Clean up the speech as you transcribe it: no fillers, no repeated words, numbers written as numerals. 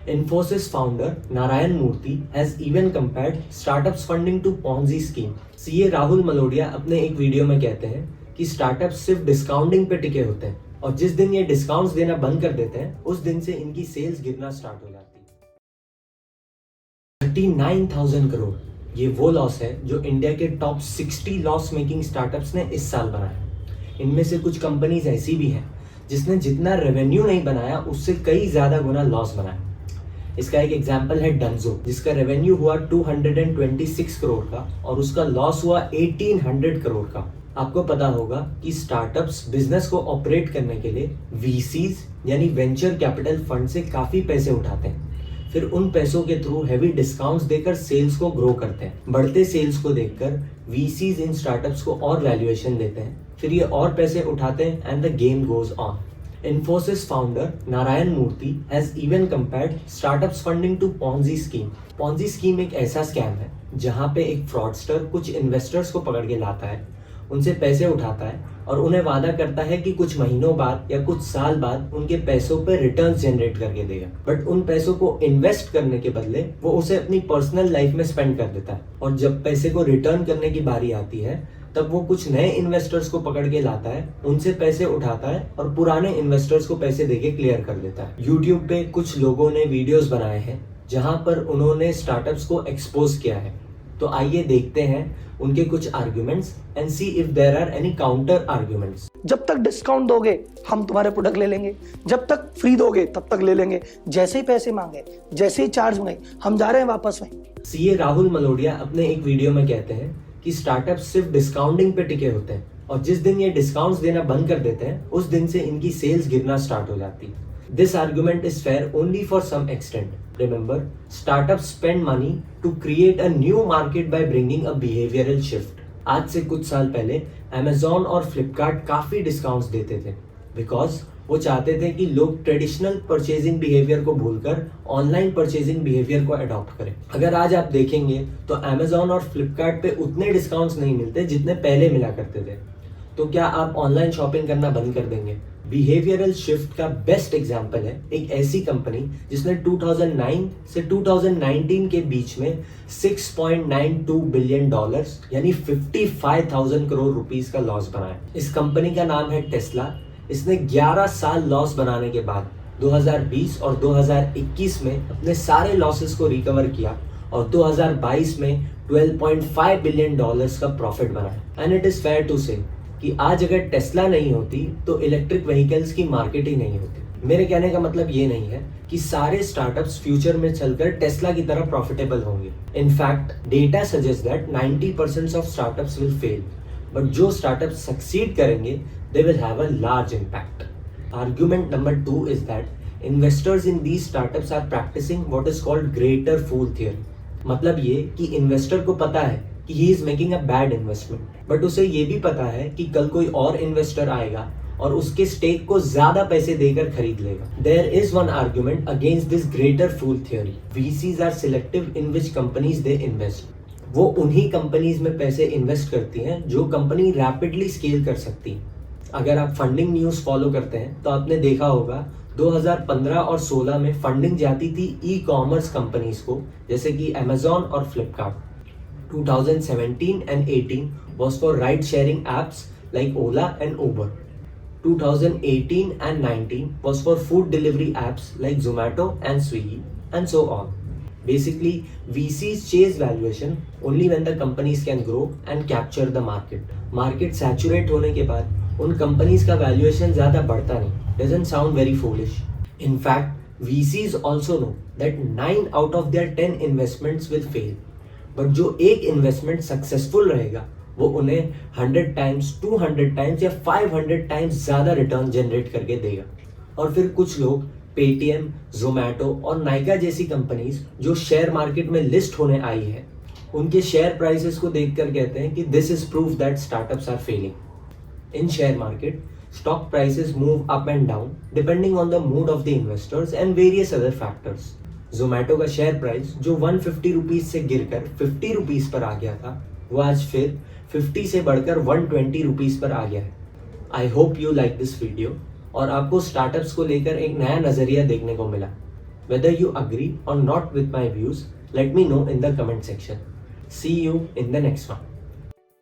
Infosys founder Narayan Murthy has even compared startups funding to Ponzi scheme. CA Rahul Malodiya अपने एक video में कहते हैं कि स्टार्टअप्स सिर्फ डिस्काउंटिंग पे टिके होते हैं और जिस दिन ये डिस्काउंट्स देना बंद कर देते हैं उस दिन से इनकी सेल्स गिरना स्टार्ट हो जाती है। 39,000 करोड़ ये वो लॉस है जो इंडिया के टॉप 60 लॉस मेकिंग स्टार्टअप्स ने इस साल बनाया। इनमें से कुछ कंपनीज ऐसी भी हैं जिसने जितना रेवेन्यू नहीं बनाया उससे कई ज्यादा गुना लॉस बनाया। इसका एक एग्जाम्पल है डंजो, जिसका रेवेन्यू हुआ 226 करोड़ का और उसका लॉस हुआ 1800 करोड़ का। आपको पता होगा कि स्टार्टअप्स बिजनेस को ऑपरेट करने के लिए वीसीज यानी वेंचर कैपिटल फंड से काफी पैसे उठाते हैं, फिर उन पैसों के थ्रू हेवी डिस्काउंट्स देकर सेल्स को ग्रो करते हैं। बढ़ते सेल्स को देखकर वीसीज इन स्टार्टअप्स को और वैल्यूएशन देते हैं, फिर ये और पैसे उठाते हैं and the game goes on. Infosys founder Narayan Murthy has even compared startups funding to Ponzi scheme. Ponzi scheme एक ऐसा स्कैम है जहाँ पे एक फ्रॉडस्टर कुछ इन्वेस्टर्स को पकड़ के लाता है, उनसे पैसे उठाता है और उन्हें वादा करता है कि कुछ महीनों बाद या कुछ साल बाद उनके पैसों पे रिटर्न्स जनरेट करके देगा। बट उन पैसों को इन्वेस्ट करने के बदले वो उसे अपनी पर्सनल लाइफ में स्पेंड कर देता है और जब पैसे को रिटर्न करने की बारी आती है तब वो कुछ नए इन्वेस्टर्स को पकड़ के लाता है, उनसे पैसे उठाता है और पुराने इन्वेस्टर्स को पैसे देके क्लियर कर देता है। YouTube पे कुछ लोगों ने वीडियोस बनाए हैं जहां पर उन्होंने स्टार्टअप्स को एक्सपोज किया है। तो आइए देखते हैं उनके कुछ arguments and see if there are any counter arguments. जब तक डिस्काउंट दोगे हम तुम्हारे प्रोडक्ट ले लेंगे, जब तक फ्री दोगे तब तक ले लेंगे, जैसे ही पैसे मांगे, जैसे ही चार्ज मांगे हम जा रहे हैं वापस वहीं। सीए राहुल मलोडिया अपने एक वीडियो में कहते हैं कि स्टार्टअप्स सिर्फ डिस्काउंटिंग पे टिके होते हैं और जिस दिन ये डिस्काउंट्स देना बंद कर देते हैं उस दिन से इनकी सेल्स गिरना स्टार्ट हो जाती है। This argument is fair only for some extent. Remember, startups spend money to create a new market by bringing a behavioural shift. आज से कुछ साल पहले Amazon और फ्लिपकार्ट काफी डिस्काउंट्स देते थे बिकॉज वो चाहते थे कि लोग ट्रेडिशनल परचेजिंग बिहेवियर को भूलकर ऑनलाइन परचेजिंग बिहेवियर को अडॉप्ट करें। अगर आज आप देखेंगे तो Amazon और फ्लिपकार्ट पे उतने डिस्काउंट्स नहीं मिलते जितने पहले मिला करते थे। तो क्या आप ऑनलाइन शॉपिंग करना बंद कर देंगे? बिहेवियरल शिफ्ट का बेस्ट एग्जांपल है एक ऐसी कंपनी जिसने 2009 से 2019 के बीच में $6.92 बिलियन यानी 55,000 करोड़ रुपीस का लॉस बनाया। इस कंपनी का नाम है टेस्ला। इसने 11 साल लॉस बनाने के बाद 2020 और 2021 में अपने सारे लॉसेस को रिकवर किया और 2022 में $12.5 बिलियन का प्रॉफिट बनाया। And it is fair to say कि आज अगर टेस्ला नहीं होती तो इलेक्ट्रिक व्हीकल्स की मार्केट ही नहीं होती। मेरे कहने का मतलब ये नहीं है कि सारे स्टार्टअप्स फ्यूचर में चलकर टेस्ला की तरह प्रॉफिटेबल होंगे। In fact data suggest that 90% of startups will fail, but जो स्टार्टअप्स सक्सीड करेंगे they will have a large impact. Argument number 2 is that investors in these startups are practicing what is called greater fool theory. मतलब ये कि investor को पता है कि he is making a bad investment, but उसे ये भी पता है कि कल कोई और इन्वेस्टर आएगा और उसके स्टेक को ज्यादा पैसे देकर खरीद लेगा। There is one argument against this greater fool theory. VCs are selective in which companies they invest. वो उन्हीं कंपनीज में पैसे इन्वेस्ट करती हैं जो कंपनी रैपिडली स्केल कर सकती है। अगर आप फंडिंग न्यूज़ फॉलो करते हैं तो आपने देखा होगा 2015 और 16 में फंडिंग जाती थी ई कॉमर्स कंपनीज को जैसे कि Amazon और Flipkart. 2017 and 18 was for ride sharing apps like Ola and Uber. 2018 and 19 was for food delivery apps like Zomato and Swiggy and so on. Basically, VCs chase valuation only when the companies can grow and capture the market. Market saturate होने के बाद उन companies का valuation ज्यादा बढ़ता नहीं। Doesn't sound very foolish. In fact, VCs also know that 9 out of their 10 investments will fail. But जो एक इन्वेस्टमेंट सक्सेसफुल रहेगा वो उन्हें 100 टाइम्स, 200 टाइम्स या 500 टाइम्स ज्यादा रिटर्न जनरेट करके देगा। और फिर कुछ लोग पेटीएम, जोमैटो और नाइका जैसी कंपनीज जो शेयर मार्केट में लिस्ट होने आई है उनके शेयर प्राइसेस को देखकर कहते हैं कि this is proof that startups are failing. In share market, stock prices move up and down depending on the mood of the investors and various other factors. Zomato का share price जो 150 rupees से गिरकर 50 rupees per आ गया था वो आज फिर 50 से बढ़कर 120 रुपीज पर आ गया है। I hope you like this video और आपको स्टार्टअप्स को लेकर एक नया नजरिया देखने को मिला। Whether you agree or not with my views, let me know in the comment section. See you in the next one.